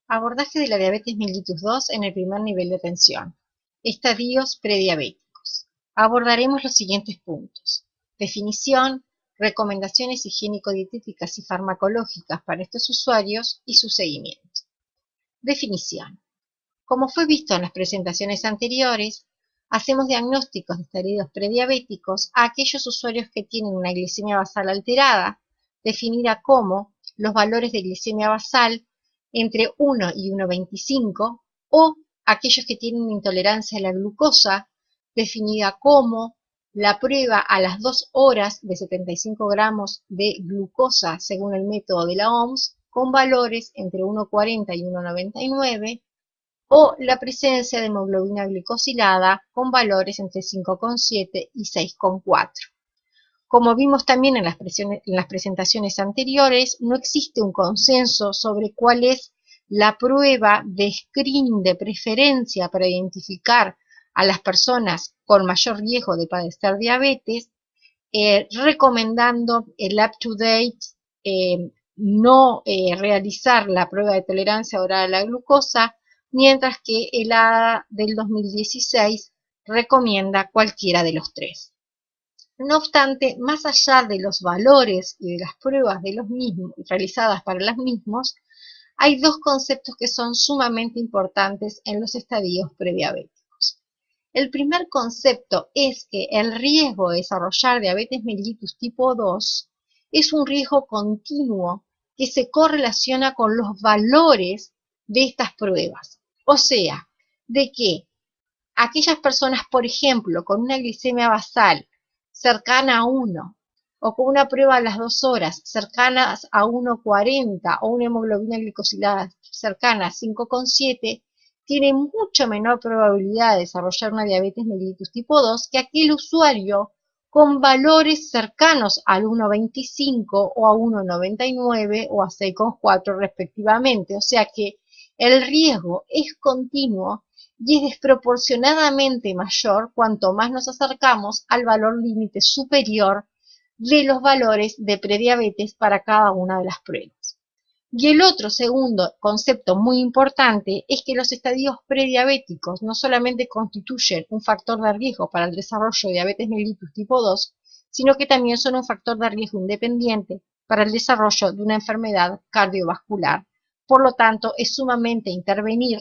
Abordaje de la diabetes mellitus 2 en el primer nivel de atención. Estadios prediabéticos. Abordaremos los siguientes puntos: definición, recomendaciones higiénico-dietéticas y farmacológicas para estos usuarios y su seguimiento. Definición. Como fue visto en las presentaciones anteriores, hacemos diagnósticos de estadios prediabéticos a aquellos usuarios que tienen una glicemia basal alterada, definida como los valores de glicemia basal entre 1 y 1,25, o aquellos que tienen intolerancia a la glucosa, definida como la prueba a las 2 horas de 75 gramos de glucosa según el método de la OMS, con valores entre 1,40 y 1,99, o la presencia de hemoglobina glicosilada con valores entre 5,7 y 6,4. Como vimos también en las presentaciones anteriores, no existe un consenso sobre cuál es la prueba de screening de preferencia para identificar a las personas con mayor riesgo de padecer diabetes, recomendando el up-to-date, no realizar la prueba de tolerancia oral a la glucosa, mientras que el ADA del 2016 recomienda cualquiera de los tres. No obstante, más allá de los valores y de las pruebas de los mismos, realizadas para los mismos, hay dos conceptos que son sumamente importantes en los estadios prediabéticos. El primer concepto es que el riesgo de desarrollar diabetes mellitus tipo 2 es un riesgo continuo que se correlaciona con los valores de estas pruebas. O sea, de que aquellas personas, por ejemplo, con una glicemia basal cercana a 1, o con una prueba a las 2 horas cercanas a 1,40 o una hemoglobina glicosilada cercana a 5,7, tiene mucho menor probabilidad de desarrollar una diabetes mellitus tipo 2 que aquel usuario con valores cercanos al 1,25 o a 1,99 o a 6,4 respectivamente. O sea que el riesgo es continuo y es desproporcionadamente mayor cuanto más nos acercamos al valor límite superior de los valores de prediabetes para cada una de las pruebas. Y el otro segundo concepto muy importante es que los estadios prediabéticos no solamente constituyen un factor de riesgo para el desarrollo de diabetes mellitus tipo 2, sino que también son un factor de riesgo independiente para el desarrollo de una enfermedad cardiovascular. Por lo tanto, es sumamente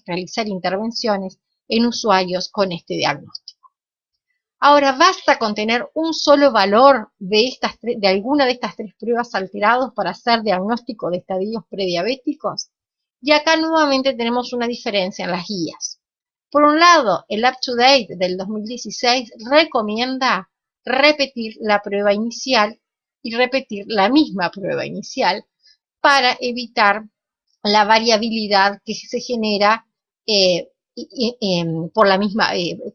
realizar intervenciones en usuarios con este diagnóstico. Ahora, basta con tener un solo valor de alguna de estas tres pruebas alterados para hacer diagnóstico de estadios prediabéticos. Y acá nuevamente tenemos una diferencia en las guías. Por un lado, el up-to-date del 2016 recomienda repetir la prueba inicial y repetir la misma prueba inicial para evitar la variabilidad que se genera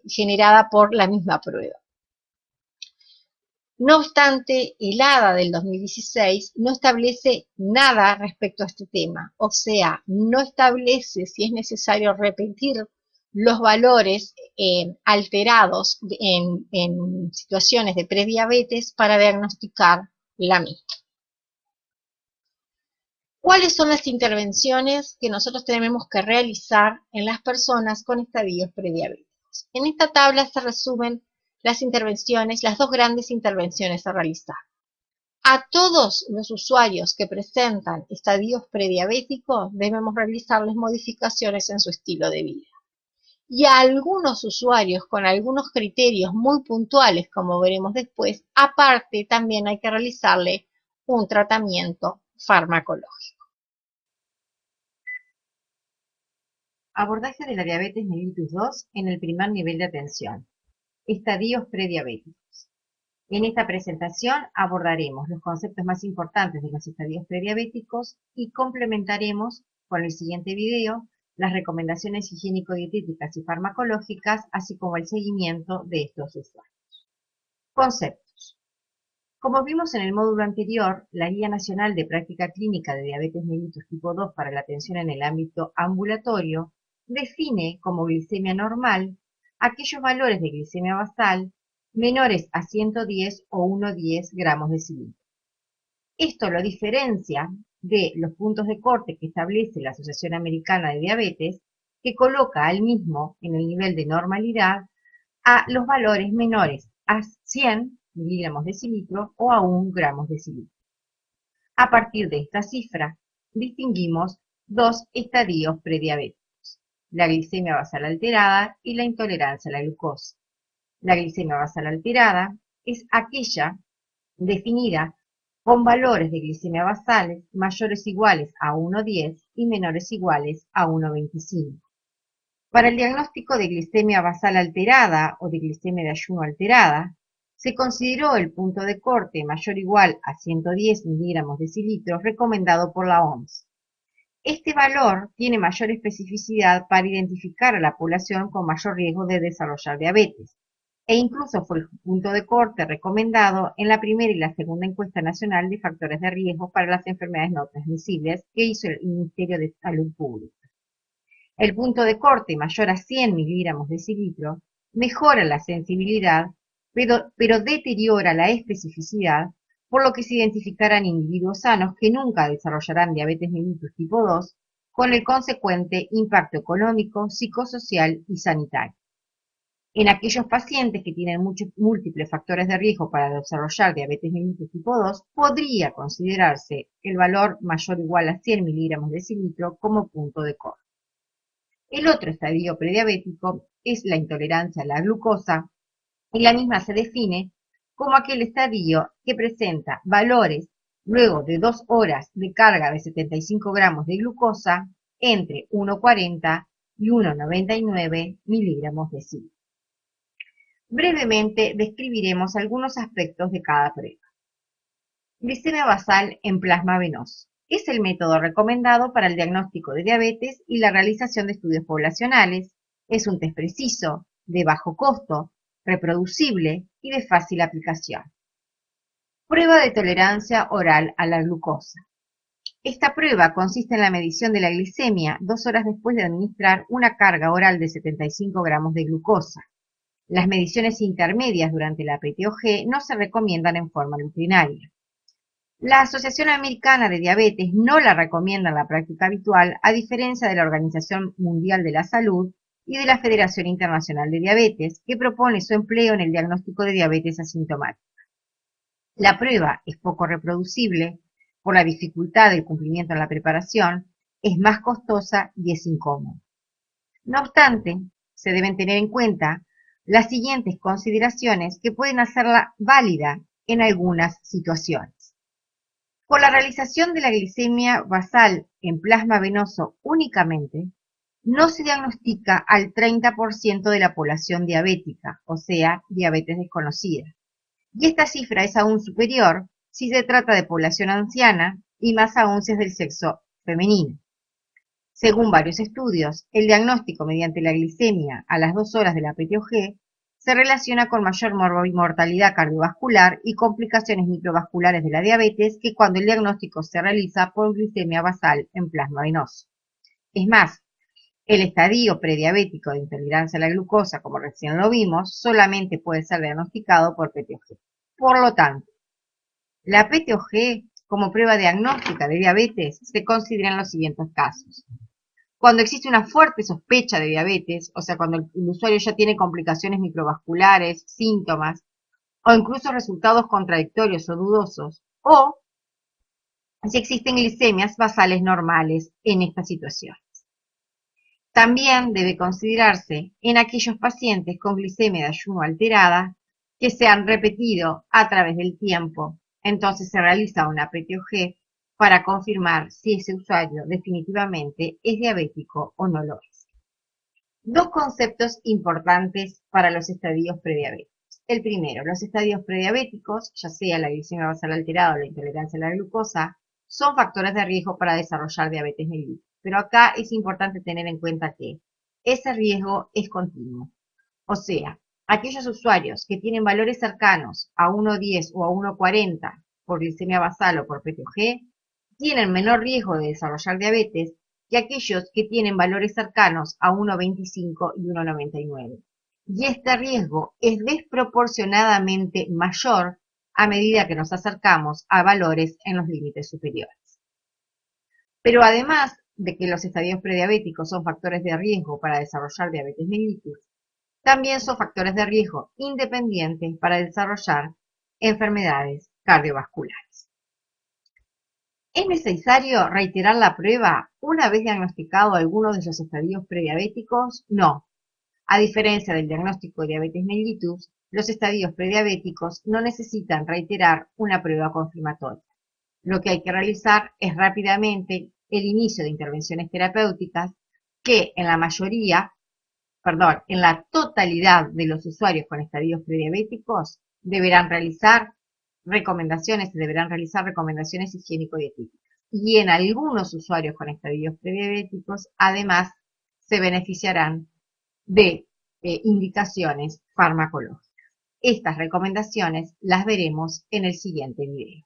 generada por la misma prueba. No obstante, el ADA del 2016 no establece nada respecto a este tema, o sea, no establece si es necesario repetir los valores alterados en situaciones de prediabetes para diagnosticar la misma. ¿Cuáles son las intervenciones que nosotros tenemos que realizar en las personas con estadios prediabéticos? En esta tabla se resumen las intervenciones, las dos grandes intervenciones a realizar. A todos los usuarios que presentan estadios prediabéticos debemos realizarles modificaciones en su estilo de vida. Y a algunos usuarios con algunos criterios muy puntuales, como veremos después, aparte también hay que realizarle un tratamiento farmacológico. Abordaje de la diabetes mellitus 2 en el primer nivel de atención. Estadios prediabéticos. En esta presentación abordaremos los conceptos más importantes de los estadios prediabéticos y complementaremos con el siguiente video las recomendaciones higiénico-dietéticas y farmacológicas, así como el seguimiento de estos usuarios. Conceptos. Como vimos en el módulo anterior, la Guía Nacional de Práctica Clínica de Diabetes mellitus tipo 2 para la atención en el ámbito ambulatorio define como glicemia normal aquellos valores de glicemia basal menores a 110 o 1,10 gramos de cilindro. Esto lo diferencia de los puntos de corte que establece la Asociación Americana de Diabetes, que coloca al mismo en el nivel de normalidad a los valores menores a 100 miligramos decilitro o a 1 gramos decilitro. A partir de esta cifra, distinguimos dos estadios prediabéticos: la glicemia basal alterada y la intolerancia a la glucosa. La glicemia basal alterada es aquella definida con valores de glicemia basales mayores o iguales a 1,10 y menores o iguales a 1,25. Para el diagnóstico de glicemia basal alterada o de glicemia de ayuno alterada, se consideró el punto de corte mayor o igual a 110 miligramos decilitros recomendado por la OMS. Este valor tiene mayor especificidad para identificar a la población con mayor riesgo de desarrollar diabetes, e incluso fue el punto de corte recomendado en la primera y la segunda encuesta nacional de factores de riesgo para las enfermedades no transmisibles que hizo el Ministerio de Salud Pública. El punto de corte mayor a 100 miligramos decilitro mejora la sensibilidad, pero deteriora la especificidad, por lo que se identificarán individuos sanos que nunca desarrollarán diabetes mellitus tipo 2, con el consecuente impacto económico, psicosocial y sanitario. En aquellos pacientes que tienen múltiples factores de riesgo para desarrollar diabetes mellitus tipo 2, podría considerarse el valor mayor o igual a 100 miligramos decilitro como punto de corte. El otro estadio prediabético es la intolerancia a la glucosa, y la misma se define como aquel estadio que presenta valores luego de 2 horas de carga de 75 gramos de glucosa entre 1,40 y 1,99 miligramos decilitro. Brevemente describiremos algunos aspectos de cada prueba. Glicemia basal en plasma venoso. Es el método recomendado para el diagnóstico de diabetes y la realización de estudios poblacionales. Es un test preciso, de bajo costo, reproducible y de fácil aplicación. Prueba de tolerancia oral a la glucosa. Esta prueba consiste en la medición de la glicemia 2 horas después de administrar una carga oral de 75 gramos de glucosa. Las mediciones intermedias durante la PTOG no se recomiendan en forma rutinaria. La Asociación Americana de Diabetes no la recomienda en la práctica habitual, a diferencia de la Organización Mundial de la Salud y de la Federación Internacional de Diabetes, que propone su empleo en el diagnóstico de diabetes asintomática. La prueba es poco reproducible por la dificultad del cumplimiento en la preparación, es más costosa y es incómoda. No obstante, se deben tener en cuenta las siguientes consideraciones que pueden hacerla válida en algunas situaciones. Por la realización de la glicemia basal en plasma venoso únicamente, no se diagnostica al 30% de la población diabética, o sea, diabetes desconocida. Y esta cifra es aún superior si se trata de población anciana y más aún si es del sexo femenino. Según varios estudios, el diagnóstico mediante la glicemia a las 2 horas de la PTOG se relaciona con mayor mortalidad cardiovascular y complicaciones microvasculares de la diabetes que cuando el diagnóstico se realiza por glicemia basal en plasma venoso. Es más, el estadio prediabético de intolerancia a la glucosa, como recién lo vimos, solamente puede ser diagnosticado por PTOG. Por lo tanto, la PTOG como prueba diagnóstica de diabetes se considera en los siguientes casos. Cuando existe una fuerte sospecha de diabetes, o sea, cuando el usuario ya tiene complicaciones microvasculares, síntomas, o incluso resultados contradictorios o dudosos, o si existen glicemias basales normales en esta situación. También debe considerarse en aquellos pacientes con glicemia de ayuno alterada que se han repetido a través del tiempo. Entonces se realiza una PTOG para confirmar si ese usuario definitivamente es diabético o no lo es. Dos conceptos importantes para los estadios prediabéticos. El primero, los estadios prediabéticos, ya sea la glicemia basal alterada o la intolerancia a la glucosa, son factores de riesgo para desarrollar diabetes mellitus. Pero acá es importante tener en cuenta que ese riesgo es continuo. O sea, aquellos usuarios que tienen valores cercanos a 1,10 o a 1,40 por glicemia basal o por PTOG, tienen menor riesgo de desarrollar diabetes que aquellos que tienen valores cercanos a 1,25 y 1,99. Y este riesgo es desproporcionadamente mayor a medida que nos acercamos a valores en los límites superiores. Pero además de que los estadios prediabéticos son factores de riesgo para desarrollar diabetes mellitus, también son factores de riesgo independientes para desarrollar enfermedades cardiovasculares. ¿Es necesario reiterar la prueba una vez diagnosticado alguno de los estadios prediabéticos? No. A diferencia del diagnóstico de diabetes mellitus, los estadios prediabéticos no necesitan reiterar una prueba confirmatoria. Lo que hay que realizar es rápidamente el inicio de intervenciones terapéuticas que en la totalidad de los usuarios con estadios prediabéticos se deberán realizar recomendaciones higiénico-dietéticas. Y en algunos usuarios con estadios prediabéticos, además, se beneficiarán de indicaciones farmacológicas. Estas recomendaciones las veremos en el siguiente video.